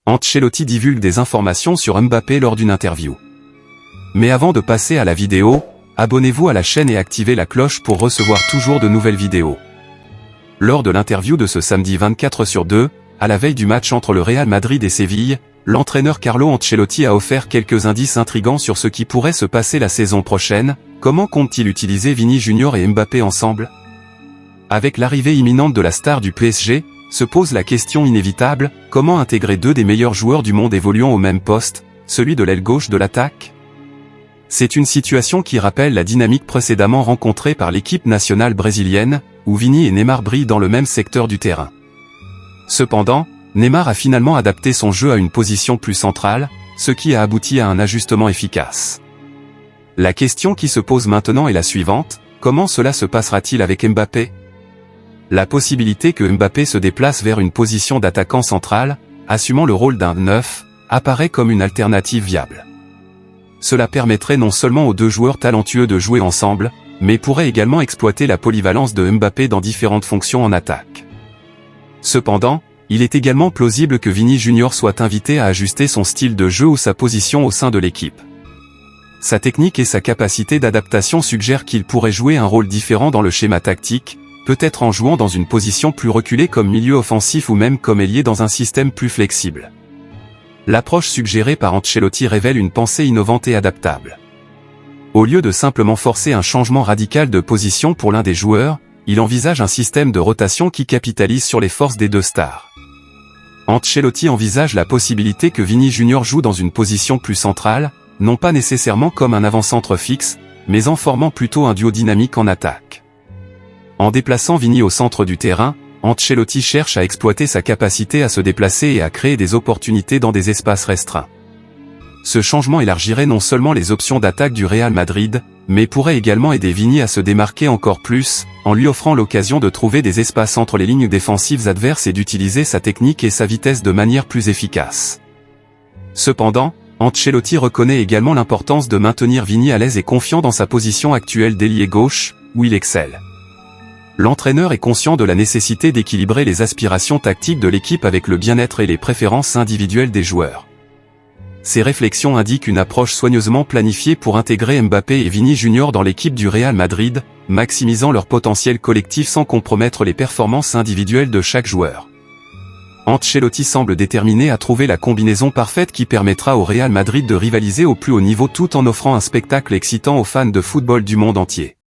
Ancelotti divulgue des informations sur Mbappé lors d'une interview. Mais avant de passer à la vidéo, abonnez-vous à la chaîne et activez la cloche pour recevoir toujours de nouvelles vidéos. Lors de l'interview de ce samedi 24/2, à la veille du match entre le Real Madrid et Séville, l'entraîneur Carlo Ancelotti a offert quelques indices intrigants sur ce qui pourrait se passer la saison prochaine. Comment compte-t-il utiliser Vini Junior et Mbappé ensemble? Avec l'arrivée imminente de la star du PSG, se pose la question inévitable, comment intégrer deux des meilleurs joueurs du monde évoluant au même poste, celui de l'aile gauche de l'attaque? C'est une situation qui rappelle la dynamique précédemment rencontrée par l'équipe nationale brésilienne, où Vini et Neymar brillent dans le même secteur du terrain. Cependant, Neymar a finalement adapté son jeu à une position plus centrale, ce qui a abouti à un ajustement efficace. La question qui se pose maintenant est la suivante, comment cela se passera-t-il avec Mbappé? La possibilité que Mbappé se déplace vers une position d'attaquant central, assumant le rôle d'un 9, apparaît comme une alternative viable. Cela permettrait non seulement aux deux joueurs talentueux de jouer ensemble, mais pourrait également exploiter la polyvalence de Mbappé dans différentes fonctions en attaque. Cependant, il est également plausible que Vini Junior soit invité à ajuster son style de jeu ou sa position au sein de l'équipe. Sa technique et sa capacité d'adaptation suggèrent qu'il pourrait jouer un rôle différent dans le schéma tactique, peut-être en jouant dans une position plus reculée comme milieu offensif ou même comme ailier dans un système plus flexible. L'approche suggérée par Ancelotti révèle une pensée innovante et adaptable. Au lieu de simplement forcer un changement radical de position pour l'un des joueurs, il envisage un système de rotation qui capitalise sur les forces des deux stars. Ancelotti envisage la possibilité que Vini Junior joue dans une position plus centrale, non pas nécessairement comme un avant-centre fixe, mais en formant plutôt un duo dynamique en attaque. En déplaçant Vini au centre du terrain, Ancelotti cherche à exploiter sa capacité à se déplacer et à créer des opportunités dans des espaces restreints. Ce changement élargirait non seulement les options d'attaque du Real Madrid, mais pourrait également aider Vini à se démarquer encore plus, en lui offrant l'occasion de trouver des espaces entre les lignes défensives adverses et d'utiliser sa technique et sa vitesse de manière plus efficace. Cependant, Ancelotti reconnaît également l'importance de maintenir Vini à l'aise et confiant dans sa position actuelle d'ailier gauche, où il excelle. L'entraîneur est conscient de la nécessité d'équilibrer les aspirations tactiques de l'équipe avec le bien-être et les préférences individuelles des joueurs. Ces réflexions indiquent une approche soigneusement planifiée pour intégrer Mbappé et Vini Junior dans l'équipe du Real Madrid, maximisant leur potentiel collectif sans compromettre les performances individuelles de chaque joueur. Ancelotti semble déterminé à trouver la combinaison parfaite qui permettra au Real Madrid de rivaliser au plus haut niveau tout en offrant un spectacle excitant aux fans de football du monde entier.